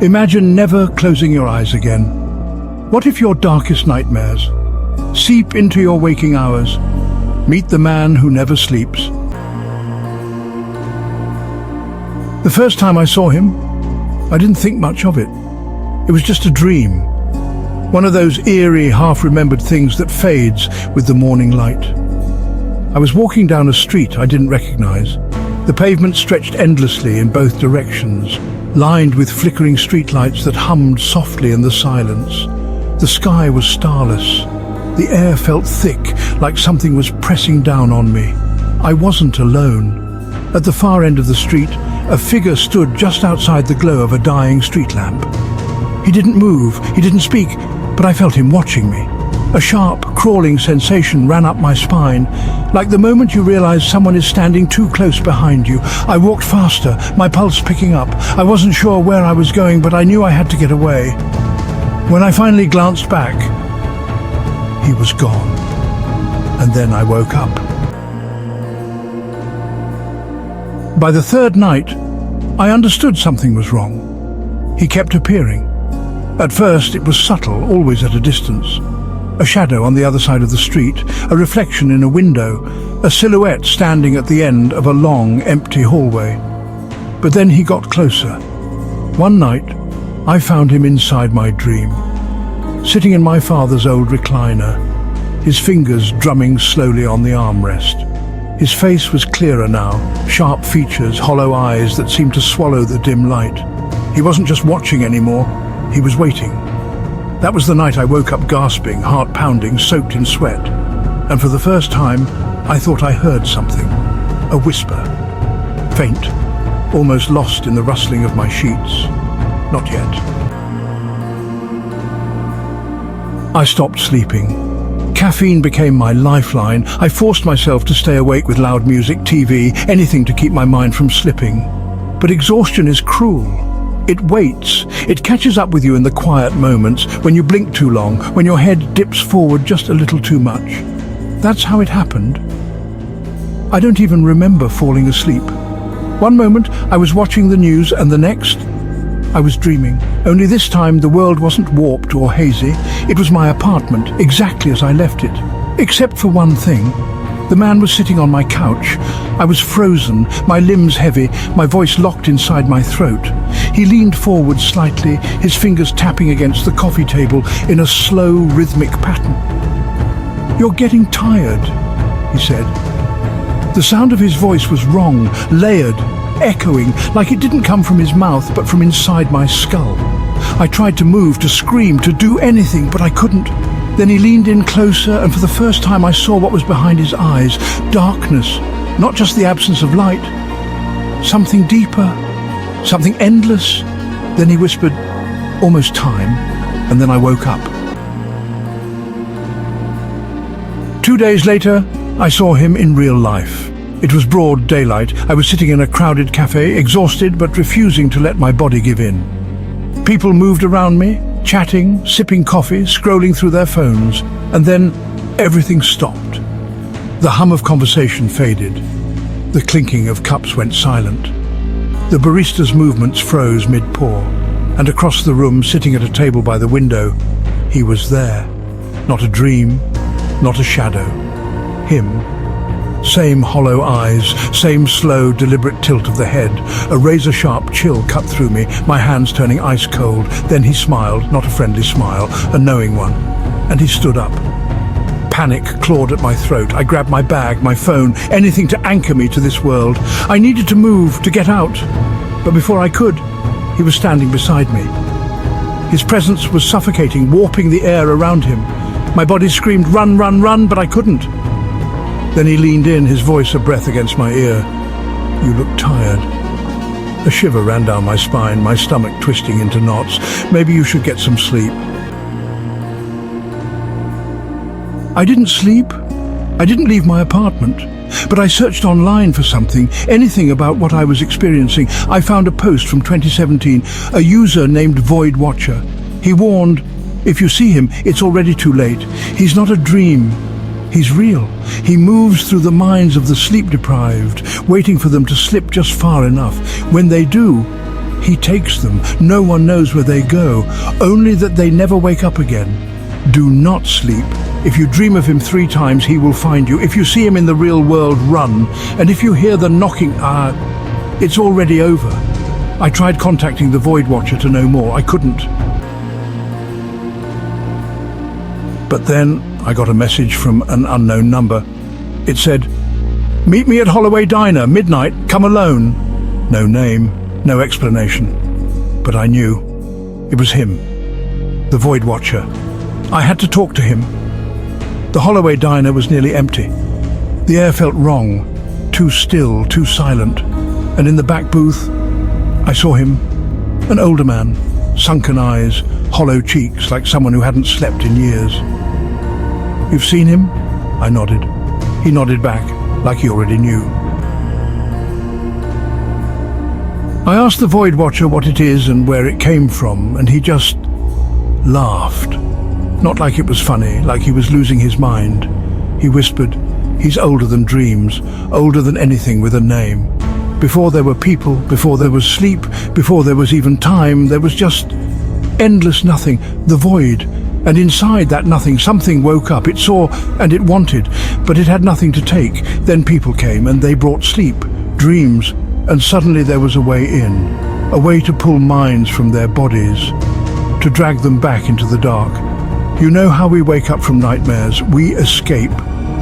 Imagine never closing your eyes again. What if your darkest nightmares seep into your waking hours? Meet the man who never sleeps. The first time I saw him, I didn't think much of it. It was just a dream. One of those eerie, half-remembered things that fades with the morning light. I was walking down a street I didn't recognize. The pavement stretched endlessly in both directions, lined with flickering streetlights that hummed softly in the silence. The sky was starless. The air felt thick, like something was pressing down on me. I wasn't alone. At the far end of the street, a figure stood just outside the glow of a dying street lamp. He didn't move, he didn't speak, but I felt him watching me. A sharp, crawling sensation ran up my spine, like the moment you realize someone is standing too close behind you. I walked faster, my pulse picking up. I wasn't sure where I was going, but I knew I had to get away. When I finally glanced back, he was gone. And then I woke up. By the third night, I understood something was wrong. He kept appearing. At first, it was subtle, always at a distance. A shadow on the other side of the street, a reflection in a window, a silhouette standing at the end of a long, empty hallway. But then he got closer. One night, I found him inside my dream, sitting in my father's old recliner, his fingers drumming slowly on the armrest. His face was clearer now, sharp features, hollow eyes that seemed to swallow the dim light. He wasn't just watching anymore, he was waiting. That was the night I woke up gasping, heart pounding, soaked in sweat. And for the first time, I thought I heard something. A whisper. Faint, almost lost in the rustling of my sheets. Not yet. I stopped sleeping. Caffeine became my lifeline. I forced myself to stay awake with loud music, TV, anything to keep my mind from slipping. But exhaustion is cruel. It waits. It catches up with you in the quiet moments, when you blink too long, when your head dips forward just a little too much. That's how it happened. I don't even remember falling asleep. One moment I was watching the news, and the next I was dreaming. Only this time the world wasn't warped or hazy. It was my apartment, exactly as I left it. Except for one thing. The man was sitting on my couch. I was frozen, my limbs heavy, my voice locked inside my throat. He leaned forward slightly, his fingers tapping against the coffee table in a slow, rhythmic pattern. "You're getting tired," he said. The sound of his voice was wrong, layered, echoing, like it didn't come from his mouth but from inside my skull. I tried to move, to scream, to do anything, but I couldn't. Then he leaned in closer, and for the first time I saw what was behind his eyes. Darkness, not just the absence of light. Something deeper, something endless. Then he whispered, "Almost time," and then I woke up. 2 days later, I saw him in real life. It was broad daylight. I was sitting in a crowded cafe, exhausted but refusing to let my body give in. People moved around me, chatting, sipping coffee, scrolling through their phones, and then everything stopped. The hum of conversation faded. The clinking of cups went silent. The barista's movements froze mid-pour, and across the room, sitting at a table by the window, he was there. Not a dream, not a shadow. Him. Same hollow eyes, same slow, deliberate tilt of the head. A razor-sharp chill cut through me, my hands turning ice cold. Then he smiled, not a friendly smile, a knowing one. And he stood up. Panic clawed at my throat. I grabbed my bag, my phone, anything to anchor me to this world. I needed to move, to get out. But before I could, he was standing beside me. His presence was suffocating, warping the air around him. My body screamed, "Run, run, run," but I couldn't. Then he leaned in, his voice a breath against my ear. "You look tired." A shiver ran down my spine, my stomach twisting into knots. "Maybe you should get some sleep." I didn't sleep. I didn't leave my apartment. But I searched online for something, anything about what I was experiencing. I found a post from 2017, a user named Void Watcher. He warned, "If you see him, it's already too late. He's not a dream. He's real. He moves through the minds of the sleep-deprived, waiting for them to slip just far enough. When they do, He takes them. No one knows where they go, only that they never wake up again. Do not sleep. If you dream of him 3 times, he will find you. If you see him in the real world, run. And if you hear the knocking, it's already over. I tried contacting the Void Watcher to know more. I couldn't. But then I got a message from an unknown number. It said, "Meet me at Holloway Diner, midnight, come alone." No name, no explanation. But I knew. It was him. The Void Watcher. I had to talk to him. The Holloway Diner was nearly empty. The air felt wrong, too still, too silent. And in the back booth, I saw him. An older man, sunken eyes, hollow cheeks, like someone who hadn't slept in years. "You've seen him?" I nodded. He nodded back, like he already knew. I asked the Void Watcher what it is and where it came from, and he just laughed. Not like it was funny, like he was losing his mind. He whispered, "He's older than dreams, older than anything with a name. Before there were people, before there was sleep, before there was even time, there was just endless nothing, the void. And inside that nothing, something woke up. It saw and it wanted, but it had nothing to take. Then people came and they brought sleep, dreams, and suddenly there was a way in, a way to pull minds from their bodies, to drag them back into the dark. You know how we wake up from nightmares? We escape.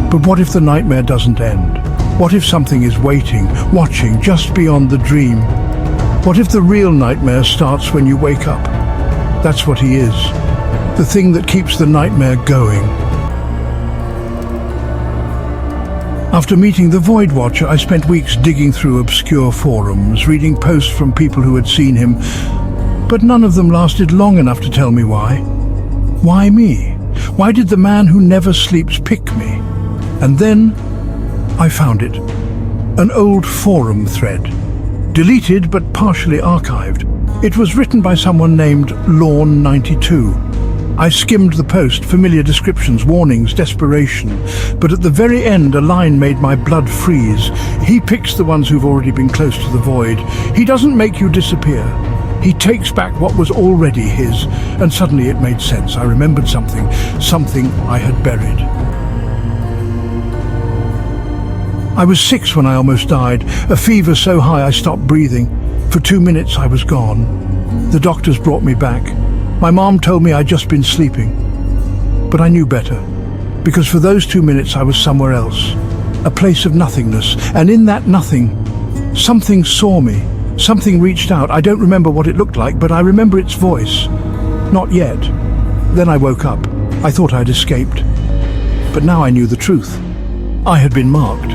But what if the nightmare doesn't end? What if something is waiting, watching, just beyond the dream? What if the real nightmare starts when you wake up? That's what he is. The thing that keeps the nightmare going. After meeting the Void Watcher, I spent weeks digging through obscure forums, reading posts from people who had seen him, but none of them lasted long enough to tell me why. Why me? Why did the man who never sleeps pick me? And then I found it. An old forum thread. Deleted but partially archived. It was written by someone named Lawn92. I skimmed the post, familiar descriptions, warnings, desperation. But at the very end, a line made my blood freeze. He picks the ones who've already been close to the void. He doesn't make you disappear. He takes back what was already his. And suddenly it made sense. I remembered something I had buried. I was 6 when I almost died, a fever so high I stopped breathing. For 2 minutes I was gone. The doctors brought me back. My mom told me I'd just been sleeping. But I knew better, because for those 2 minutes I was somewhere else, a place of nothingness, and in that nothing, something saw me, something reached out. I don't remember what it looked like, but I remember its voice. Not yet. Then I woke up. I thought I'd escaped. But now I knew the truth. I had been marked.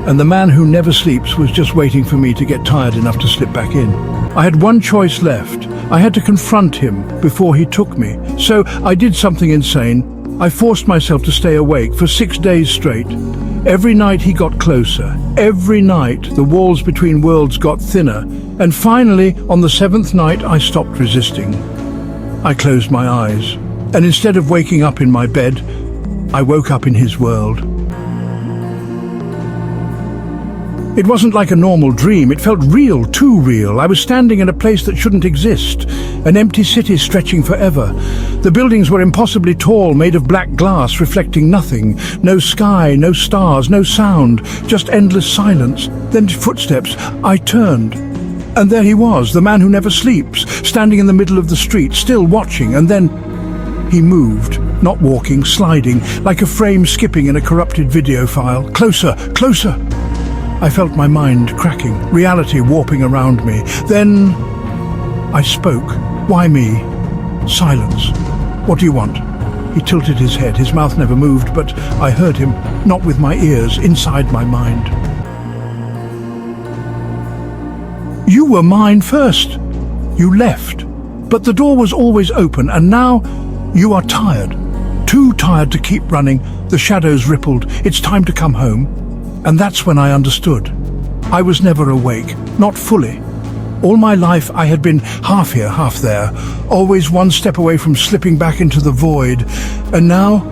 And the man who never sleeps was just waiting for me to get tired enough to slip back in. I had one choice left. I had to confront him before he took me. So I did something insane. I forced myself to stay awake for 6 days straight. Every night he got closer. Every night the walls between worlds got thinner. And finally, on the 7th night, I stopped resisting. I closed my eyes. And instead of waking up in my bed, I woke up in his world. It wasn't like a normal dream. It felt real, too real. I was standing in a place that shouldn't exist, an empty city stretching forever. The buildings were impossibly tall, made of black glass, reflecting nothing. No sky, no stars, no sound, just endless silence. Then footsteps. I turned. And there he was, the man who never sleeps, standing in the middle of the street, still watching. And then he moved, not walking, sliding, like a frame skipping in a corrupted video file. Closer, closer. I felt my mind cracking, reality warping around me. Then I spoke. Why me? Silence. What do you want? He tilted his head. His mouth never moved, but I heard him, not with my ears, inside my mind. You were mine first. You left. But the door was always open, and now you are tired. Too tired to keep running. The shadows rippled. It's time to come home. And that's when I understood. I was never awake, not fully. All my life I had been half here, half there, always one step away from slipping back into the void. And now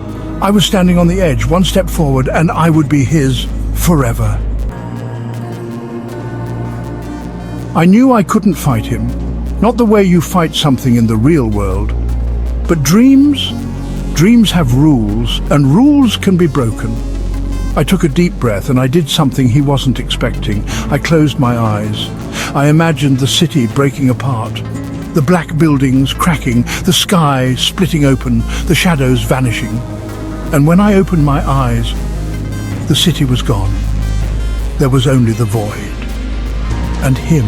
I was standing on the edge, one step forward, and I would be his forever. I knew I couldn't fight him. Not the way you fight something in the real world. But dreams? Dreams have rules, and rules can be broken. I took a deep breath and I did something he wasn't expecting. I closed my eyes. I imagined the city breaking apart, the black buildings cracking, the sky splitting open, the shadows vanishing. And when I opened my eyes, the city was gone. There was only the void. And him.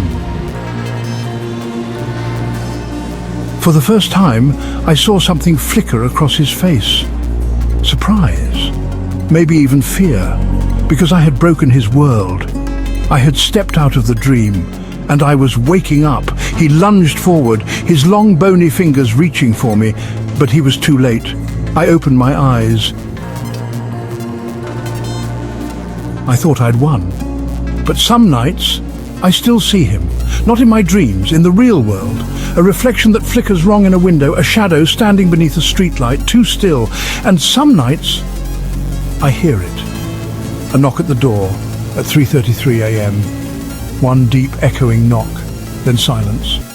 For the first time, I saw something flicker across his face. Surprise. Maybe even fear. Because I had broken his world. I had stepped out of the dream, and I was waking up. He lunged forward, his long bony fingers reaching for me, but he was too late. I opened my eyes. I thought I'd won. But some nights, I still see him. Not in my dreams, in the real world. A reflection that flickers wrong in a window, a shadow standing beneath a streetlight, too still. And some nights, I hear it. A knock at the door at 3:33 a.m. One deep echoing knock, then silence.